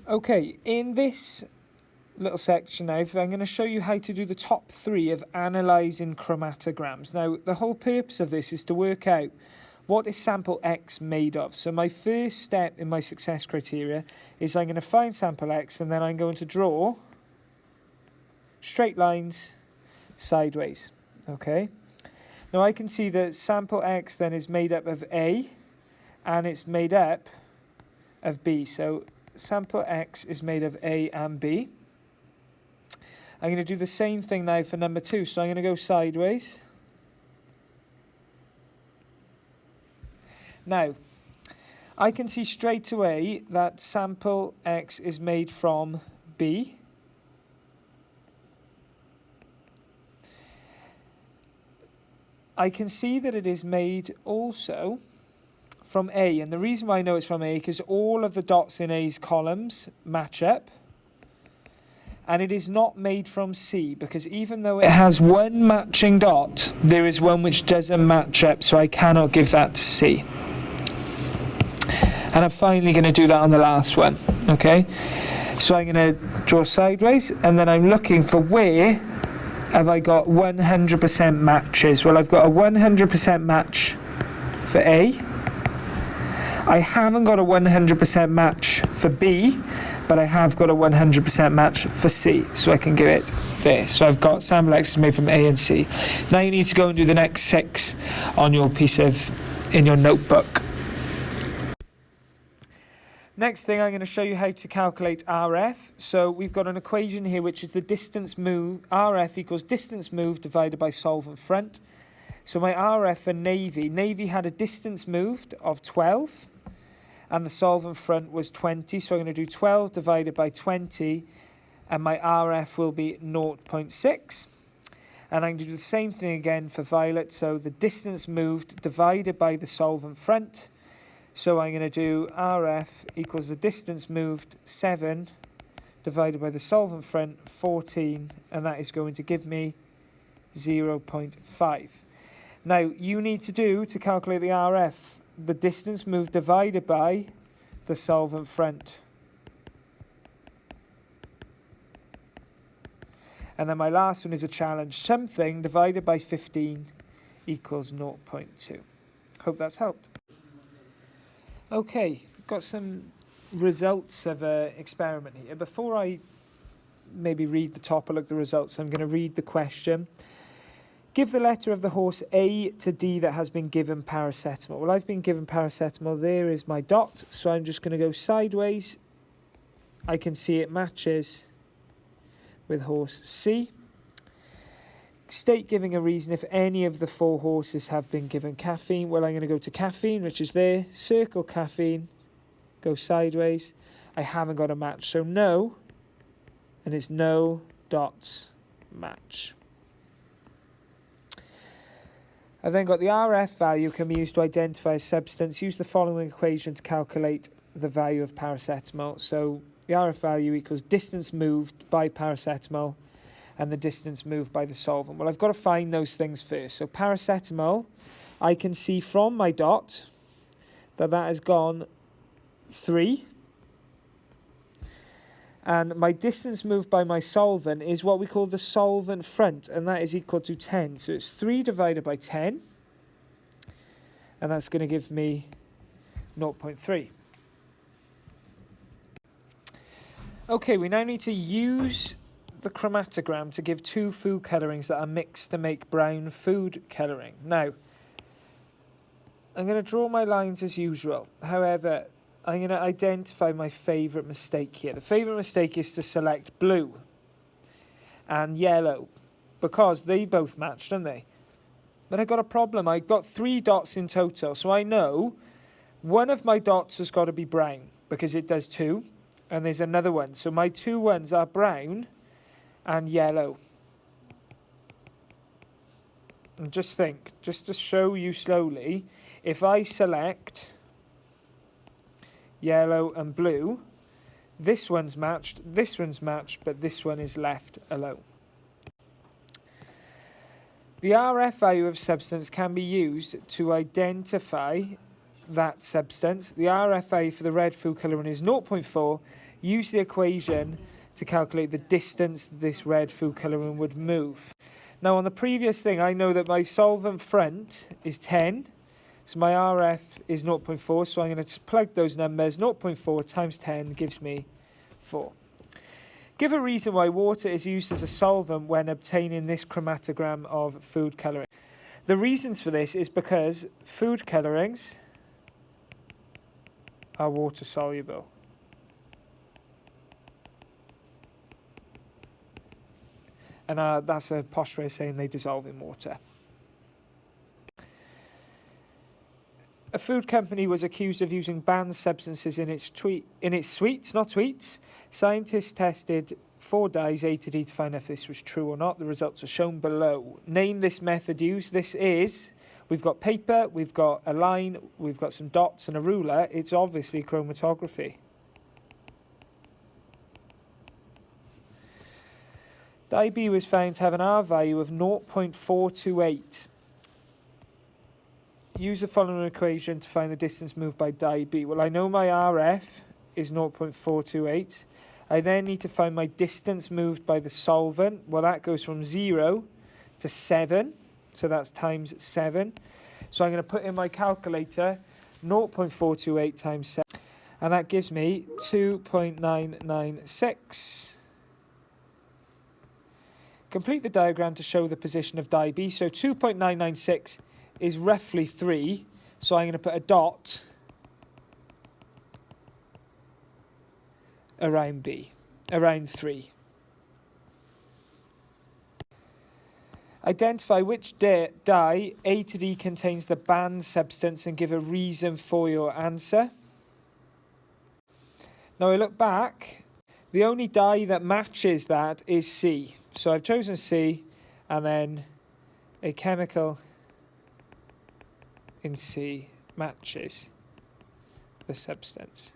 Okay, in this little section now, I'm going to show you how to do the top 3 of analysing chromatograms. Now, the whole purpose of this is to work out what is sample X made of. So my first step in my success criteria is I'm going to find sample X, and then I'm going to draw straight lines sideways. Okay. Now I can see that sample X then is made up of A, and it's made up of B. So sample X is made of A and B. I'm going to do the same thing now for number 2. So I'm going to go sideways. Now, I can see straight away that sample X is made from B. I can see that it is made also from A, and the reason why I know it's from A is because all of the dots in A's columns match up. And it is not made from C, because even though it has one matching dot, there is one which doesn't match up, so I cannot give that to C. And I'm finally going to do that on the last one, okay? So I'm going to draw sideways, and then I'm looking for where have I got 100% matches. Well, I've got a 100% match for A. I haven't got a 100% match for B, but I have got a 100% match for C, so I can give it there. So I've got sample X is made from A and C. Now you need to go and do the next 6 on your in your notebook. Next thing, I'm going to show you how to calculate RF. So we've got an equation here which is the distance moved. RF equals distance moved divided by solvent front. So my RF for Navy had a distance moved of 12. And the solvent front was 20, so I'm going to do 12 divided by 20, and my RF will be 0.6. And I'm going to do the same thing again for Violet, so the distance moved divided by the solvent front. So I'm going to do RF equals the distance moved 7 divided by the solvent front 14, and that is going to give me 0.5. Now, you need to calculate the RF, the distance moved divided by the solvent front. And then my last one is a challenge. Something divided by 15 equals 0.2. Hope that's helped. Okay, got some results of an experiment here. Before I maybe read the top or look at the results, I'm going to read the question. Give the letter of the horse A to D that has been given paracetamol. Well, I've been given paracetamol. There is my dot. So I'm just going to go sideways. I can see it matches with horse C. State giving a reason if any of the 4 horses have been given caffeine. Well, I'm going to go to caffeine, which is there. Circle caffeine. Go sideways. I haven't got a match. So no. And it's no dots match. I've then got the RF value can be used to identify a substance. Use the following equation to calculate the value of paracetamol. So the RF value equals distance moved by paracetamol and the distance moved by the solvent. Well, I've got to find those things first. So paracetamol, I can see from my dot that has gone 3. And my distance moved by my solvent is what we call the solvent front, and that is equal to 10. So it's 3 divided by 10, and that's going to give me 0.3. Okay, we now need to use the chromatogram to give 2 food colourings that are mixed to make brown food colouring. Now, I'm going to draw my lines as usual. However, I'm going to identify my favourite mistake here. The favourite mistake is to select blue and yellow because they both match, don't they? But I got a problem. I got 3 dots in total, so I know one of my dots has got to be brown because it does 2, and there's another one. So my 2 ones are brown and yellow. And just think, just to show you slowly, if I select yellow and blue, this one's matched, but this one is left alone. The RF value of substance can be used to identify that substance. The RFA for the red food colouring is 0.4. Use the equation to calculate the distance this red food colouring would move. Now on the previous thing, I know that my solvent front is 10, so my RF is 0.4, so I'm going to plug those numbers. 0.4 times 10 gives me 4. Give a reason why water is used as a solvent when obtaining this chromatogram of food colouring. The reasons for this is because food colourings are water soluble. And that's a posh way of saying they dissolve in water. A food company was accused of using banned substances in its sweets, not tweets. Scientists tested 4 dyes A to D to find if this was true or not. The results are shown below. Name this method used. This is, we've got paper, we've got a line, we've got some dots and a ruler. It's obviously chromatography. Dye B was found to have an R value of 0.428. Use the following equation to find the distance moved by dye B. Well, I know my RF is 0.428. I then need to find my distance moved by the solvent. Well, that goes from 0 to 7, so that's times 7. So I'm going to put in my calculator 0.428 times 7, and that gives me 2.996. Complete the diagram to show the position of dye B. So 2.996 is roughly 3, so I'm going to put a dot around B, around 3. Identify which dye A to D contains the banned substance and give a reason for your answer. Now I look back, the only dye that matches that is C. So I've chosen C, and then a chemical in C matches the substance.